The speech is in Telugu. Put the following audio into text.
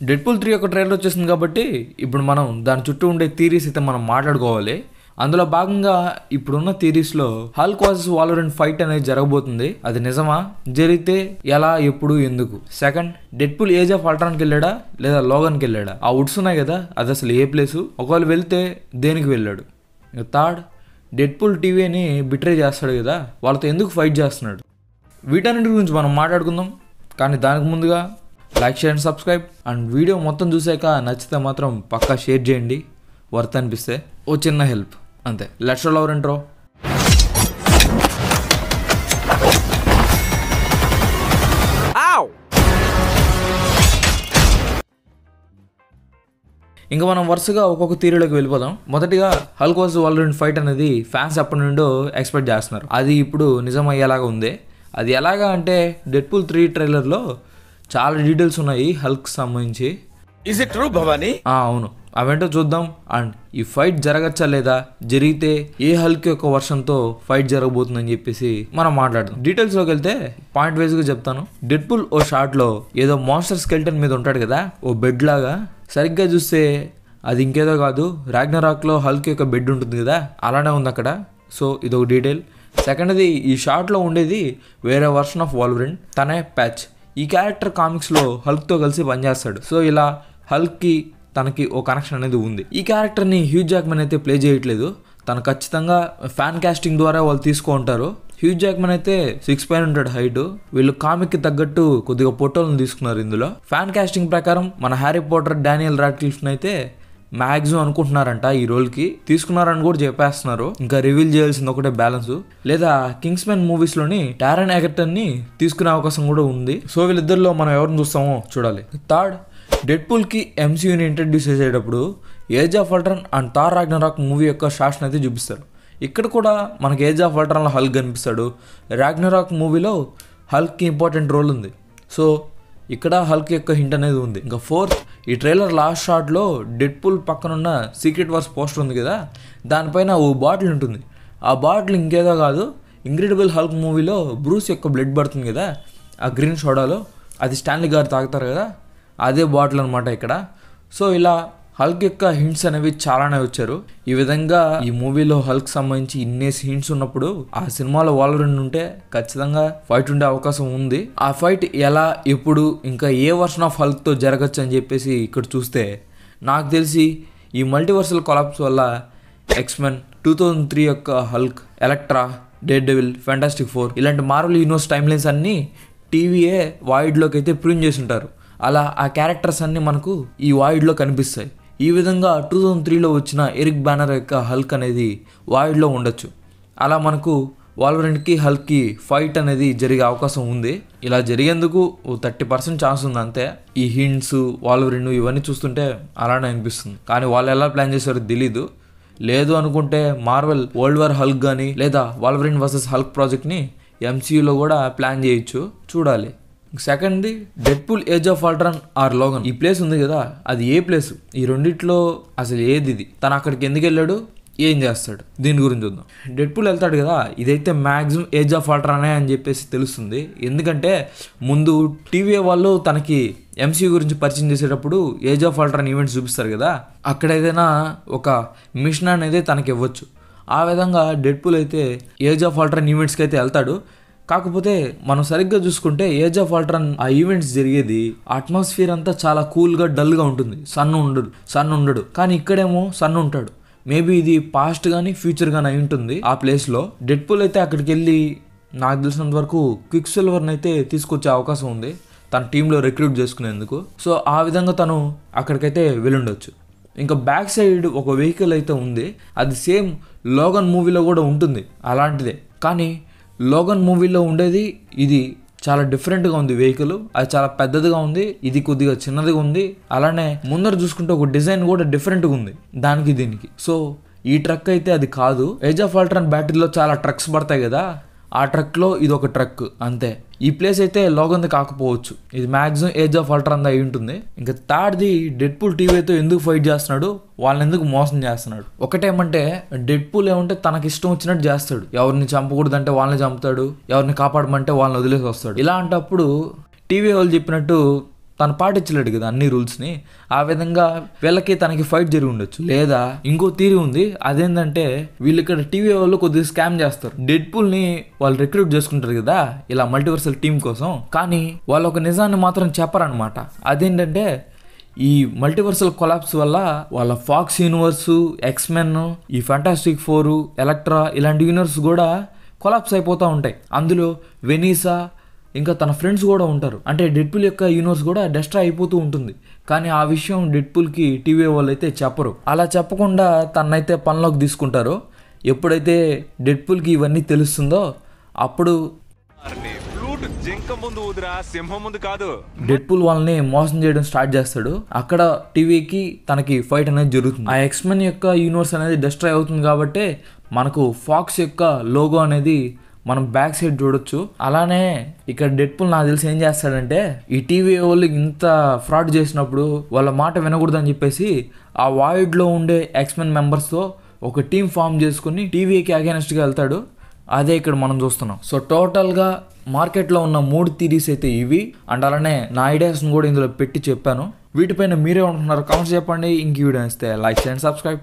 డెడ్పూల్ 3 యొక్క ట్రైలర్ వచ్చేసింది కాబట్టి ఇప్పుడు మనం దాని చుట్టూ ఉండే థీరీస్ అయితే మనం మాట్లాడుకోవాలి. అందులో భాగంగా ఇప్పుడున్న థీరీస్లో హల్క్ వర్సెస్ వాల్వరిన్ ఫైట్ అనేది జరగబోతుంది. అది నిజమా, జరిగితే ఎలా, ఎప్పుడు, ఎందుకు? సెకండ్, డెడ్పూల్ ఏజ్ ఆఫ్ అల్ట్రాన్కి వెళ్ళాడా లేదా లోగన్కి వెళ్ళాడా? ఆ వుడ్స్ ఉన్నాయి కదా, అది అసలు ఏ ప్లేసు, ఒకవేళ వెళ్తే దేనికి వెళ్ళాడు? థర్డ్, డెడ్పూల్ టీవీని బిట్రే చేస్తాడు కదా, వాళ్ళతో ఎందుకు ఫైట్ చేస్తున్నాడు? వీటన్నిటి గురించి మనం మాట్లాడుకుందాం. కానీ దానికి ముందుగా like, share and subscribe. And video మొత్తం చూసాక నచ్చితే మాత్రం పక్కా షేర్ చేయండి. వర్త్ అనిపిస్తే ఓ చిన్న హెల్ప్ అంతే. Let's roll hour intro. ఇంకా మనం వరుసగా ఒక్కొక్క థియరీలోకి వెళ్ళిపోదాం. మొదటిగా హల్క్ వర్సెస్ వాల్వరిన్ ఫైట్ అనేది ఫ్యాన్స్ ఎప్పటి నుండో ఎక్స్పెక్ట్ చేస్తున్నారు. అది ఇప్పుడు నిజమయ్యేలాగా ఉంది. అది ఎలాగా అంటే డెడ్పూల్ 3 ట్రైలర్లో చాలా డీటెయిల్స్ ఉన్నాయి హల్క్ సంబంధించి. Is it true Bhavani? అవును, అవేంటో చూద్దాం. అండ్ ఈ ఫైట్ జరగచ్చా లేదా, జరిగితే ఏ హల్క్ యొక్క వర్షన్తో ఫైట్ జరగబోతుందని చెప్పేసి మనం మాట్లాడదాం. డీటెయిల్స్లోకి వెళ్తే పాయింట్ వైజ్గా చెప్తాను. డెడ్పూల్ ఓ షాట్లో ఏదో మాన్స్టర్ స్కెల్టన్ మీద ఉంటాడు కదా, ఓ బెడ్ లాగా. సరిగ్గా చూస్తే అది ఇంకేదో కాదు, రాగ్నరాక్లో హల్క్ యొక్క బెడ్ ఉంటుంది కదా, అలానే ఉంది అక్కడ. సో ఇదొక డీటెయిల్. సెకండ్ది, ఈ షాట్లో ఉండేది వేరే వర్షన్ ఆఫ్ వాల్వరిన్, తనే ప్యాచ్. ఈ క్యారెక్టర్ కామిక్స్లో హల్క్తో కలిసి పనిచేస్తాడు. సో ఇలా హల్క్కి తనకి ఓ కనెక్షన్ అనేది ఉంది. ఈ క్యారెక్టర్ని హ్యూ జాక్మన్ అయితే ప్లే చేయట్లేదు. తను ఖచ్చితంగా ఫ్యాన్ కాస్టింగ్ ద్వారా వాళ్ళు తీసుకుంటారు. హ్యూ జాక్మన్ అయితే 6 పైన ఉంటాడు హైట్. వీళ్ళు కామిక్కి తగ్గట్టు కొద్దిగా ఫోటోలను తీసుకున్నారు ఇందులో. ఫ్యాన్ కాస్టింగ్ ప్రకారం మన హ్యారీ పాటర్ డానియల్ రాడ్క్లిఫ్ని అయితే మ్యాక్సిమం అనుకుంటున్నారంట ఈ రోల్కి, తీసుకున్నారని కూడా చెప్పేస్తున్నారు. ఇంకా రివీల్ చేయాల్సింది ఒకటే బ్యాలెన్స్. లేదా కింగ్స్మెన్ మూవీస్లోని టారన్ ఎగర్టన్ని తీసుకునే అవకాశం కూడా ఉంది. సో వీళ్ళిద్దరిలో మనం ఎవరిని చూస్తామో చూడాలి. థర్డ్, డెడ్పూల్కి ఎంసీయూని ఇంట్రడ్యూస్ చేసేటప్పుడు age of Ultron and Thor Ragnarok movie యొక్క షాట్స్ని అయితే చూపిస్తారు. ఇక్కడ కూడా మనకి ఏజ్ ఆఫ్ అల్ట్రాన్లో హల్క్ కనిపిస్తాడు. రాగ్నరాక్ మూవీలో హల్క్కి ఇంపార్టెంట్ రోల్ ఉంది. సో ఇక్కడ హల్క్ యొక్క హింట్ అనేది ఉంది. ఇంకా ఫోర్త్, ఈ ట్రైలర్ లాస్ట్ షాట్లో డెడ్పూల్ పక్కనున్న సీక్రెట్ వార్స్ పోస్టర్ ఉంది కదా, దానిపైన ఓ బాటిల్ ఉంటుంది. ఆ బాటిల్ ఇంకేదో కాదు, ఇంక్రెడిబుల్ హల్క్ మూవీలో బ్రూస్ యొక్క బ్లడ్ పడుతుంది కదా ఆ గ్రీన్ సోడాలో, అది స్టాన్లీ గారు తాగుతారు కదా, అదే బాటిల్ అనమాట ఇక్కడ. సో ఇలా హల్క్ యొక్క హింట్స్ అనేవి చాలానే వచ్చారు. ఈ విధంగా ఈ మూవీలో హల్క్ సంబంధించి ఇన్నేసి హింట్స్ ఉన్నప్పుడు ఆ సినిమాలో వాల్వరిన్ ఉంటే ఖచ్చితంగా ఫైట్ ఉండే అవకాశం ఉంది. ఆ ఫైట్ ఎలా, ఎప్పుడు, ఇంకా ఏ వర్షన్ ఆఫ్ హల్క్తో జరగచ్చు అని చెప్పేసి ఇక్కడ చూస్తే నాకు తెలిసి ఈ మల్టీవర్సల్ కొలాప్స్ వల్ల ఎక్స్మెన్ 2003 యొక్క హల్క్, ఎలక్ట్రా, డేర్ డెవిల్, ఫ్యాంటాస్టిక్ 4 ఇలాంటి మార్వెల్ యూనివర్స్ టైమ్ లైన్స్ అన్నీ టీవీఏ వాయిడ్లోకి అయితే ప్రింట్ చేసి ఉంటారు. అలా ఆ క్యారెక్టర్స్ అన్నీ మనకు ఈ వాయిడ్లో కనిపిస్తాయి. ఈ విధంగా 2003లో వచ్చిన ఎరిక్ బ్యానర్ యొక్క హల్క్ అనేది వాయిడ్లో ఉండొచ్చు. అలా మనకు వాల్వరిన్కి హల్క్కి ఫైట్ అనేది జరిగే అవకాశం ఉంది. ఇలా జరిగేందుకు 30% ఛాన్స్ ఉంది అంతే. ఈ హింట్స్, వాల్వరిన్ ఇవన్నీ చూస్తుంటే అలానే అనిపిస్తుంది. కానీ వాళ్ళు ఎలా ప్లాన్ చేశారో తెలీదు. లేదు అనుకుంటే మార్వెల్ వరల్డ్ వార్ హల్క్ కానీ లేదా వాల్వరిన్ వర్సెస్ హల్క్ ప్రాజెక్ట్ని ఎంసీయూలో కూడా ప్లాన్ చేయొచ్చు, చూడాలి. సెకండ్ది, Deadpool Age of Ultron or Logan. ఈ ప్లేస్ ఉంది కదా, అది ఏ ప్లేస్? ఈ రెండిట్లో అసలు ఏది ఇది? తను అక్కడికి ఎందుకు వెళ్ళాడు, ఏం చేస్తాడు? దీని గురించి చూద్దాం. డెడ్పూల్ వెళ్తాడు కదా, ఇదైతే మ్యాక్సిమం ఏజ్ ఆఫ్ అల్ట్రానే అని చెప్పేసి తెలుస్తుంది. ఎందుకంటే ముందు టీవీ వాళ్ళు తనకి ఎంసీయూ గురించి పరిచయం చేసేటప్పుడు ఏజ్ ఆఫ్ అల్ట్రాన్ ఈవెంట్స్ చూపిస్తారు కదా, అక్కడ ఏదైనా ఒక మిషన్ అనేది తనకి ఇవ్వచ్చు. ఆ విధంగా డెడ్పూల్ అయితే ఏజ్ ఆఫ్ అల్ట్రాన్ ఈవెంట్స్కి అయితే వెళ్తాడు. కాకపోతే మనం సరిగ్గా చూసుకుంటే ఏజ్ ఆఫ్ అల్ట్రాన్ ఆ ఈవెంట్స్ జరిగేది అట్మాస్ఫియర్ అంతా చాలా కూల్గా, డల్గా ఉంటుంది. సన్ ఉండడు. కానీ ఇక్కడేమో సన్ ఉంటాడు. మేబీ ఇది పాస్ట్ కానీ ఫ్యూచర్ కానీ అయి ఉంటుంది ఆ ప్లేస్లో. డెడ్పూల్ అయితే అక్కడికి వెళ్ళి నాకు తెలిసినంత వరకు క్విక్ సిల్వర్ని అయితే తీసుకొచ్చే అవకాశం ఉంది తన టీంలో రిక్రూట్ చేసుకునేందుకు. సో ఆ విధంగా తను అక్కడికైతే వెళ్ళుండొచ్చు. ఇంకా బ్యాక్ సైడ్ ఒక వెహికల్ అయితే ఉంది, అది సేమ్ లోగన్ మూవీలో కూడా ఉంటుంది అలాంటిదే. కానీ లోగన్ మూవీలో ఉండేది ఇది చాలా డిఫరెంట్గా ఉంది. వెహికల్ అది చాలా పెద్దదిగా ఉంది, ఇది కొద్దిగా చిన్నదిగా ఉంది. అలానే ముందర చూసుకుంటే ఒక డిజైన్ కూడా డిఫరెంట్గా ఉంది దానికి దీనికి. సో ఈ ట్రక్ అయితే అది కాదు. ఏజ్ ఆఫ్ అల్ట్రాన్ బ్యాటరీలో చాలా ట్రక్స్ పడతాయి కదా, ఆ ట్రక్లో ఇది ఒక ట్రక్ అంతే. ఈ ప్లేస్ అయితే లోగన్ది కాకపోవచ్చు, ఇది మ్యాక్సిమం ఏజ్ ఆఫ్ అల్ట్రాన్ అయి ఉంటుంది. ఇంకా థర్డ్ది, డెడ్పూల్ టీవీతో ఎందుకు ఫైట్ చేస్తున్నాడు, వాళ్ళని ఎందుకు మోసం చేస్తున్నాడు? ఒకటేమంటే డెడ్పూల్ ఏమంటే తనకి ఇష్టం వచ్చినట్టు చేస్తాడు. ఎవరిని చంపకూడదంటే వాళ్ళని చంపుతాడు, ఎవరిని కాపాడమంటే వాళ్ళని వదిలేసి వస్తాడు. ఇలాంటప్పుడు టీవీ వాళ్ళు చెప్పినట్టు తను పాటించలేడు కదా అన్ని రూల్స్ని. ఆ విధంగా వీళ్ళకి తనకి ఫైట్ జరిగి ఉండొచ్చు. లేదా ఇంకో థియరీ ఉంది, అదేంటంటే వీళ్ళు ఇక్కడ టీవీ వాళ్ళు కొద్దిగా స్కామ్ చేస్తారు. డెడ్పూల్ని వాళ్ళు రిక్రూట్ చేసుకుంటారు కదా ఇలా మల్టీవర్సల్ టీం కోసం, కానీ వాళ్ళు ఒక నిజాన్ని మాత్రం చెప్పరనమాట. అదేంటంటే ఈ మల్టీవర్సల్ కొలాప్స్ వల్ల వాళ్ళ ఫాక్స్ యూనివర్సు, ఎక్స్మెన్, ఈ ఫెంటాస్టిక్ ఫోర్, ఎలక్ట్రా ఇలాంటి యూనివర్స్ కూడా కొలాప్స్ అయిపోతూ ఉంటాయి. అందులో వెనీసా ఇంకా తన ఫ్రెండ్స్ కూడా ఉంటారు. అంటే డెడ్పూల్ యొక్క యూనివర్స్ కూడా డెస్ట్రాయ్ అయిపోతూ ఉంటుంది. కానీ ఆ విషయం డెడ్పూల్కి టీవీ వాళ్ళు అయితే చెప్పరు. అలా చెప్పకుండా తనైతే పనిలోకి తీసుకుంటారు. ఎప్పుడైతే డెడ్పూల్కి ఇవన్నీ తెలుస్తుందో అప్పుడు డెడ్పూల్ వాళ్ళని మోసం చేయడం స్టార్ట్ చేస్తాడు. అక్కడ టీవీకి తనకి ఫైట్ అనేది జరుగుతుంది. ఆ ఎక్స్మెన్ యొక్క యూనివర్స్ అనేది డిస్ట్రాయ్ అవుతుంది కాబట్టి మనకు ఫాక్స్ యొక్క లోగో అనేది మనం బ్యాక్ సైడ్ చూడొచ్చు. అలానే ఇక్కడ డెడ్పూల్ నాకు తెలిసి ఏం చేస్తాడంటే ఈ టీవీ వాళ్ళు ఇంత ఫ్రాడ్ చేసినప్పుడు వాళ్ళ మాట వినకూడదని చెప్పేసి ఆ వాయిడ్లో ఉండే ఎక్స్మెన్ మెంబర్స్తో ఒక టీం ఫామ్ చేసుకుని టీవీకి అగైనెస్ట్గా వెళ్తాడు. అదే ఇక్కడ మనం చూస్తున్నాం. సో టోటల్గా మార్కెట్లో ఉన్న 3 థియరీస్ అయితే ఇవి. అండ్ అలానే నా ఐడియాస్ని కూడా ఇందులో పెట్టి చెప్పాను. వీటిపైన మీరే ఉంటున్నారు, కామెంట్స్ చెప్పండి. ఇంక వీడియో ఇస్తే లైక్ చేయండి, సబ్స్క్రైబ్.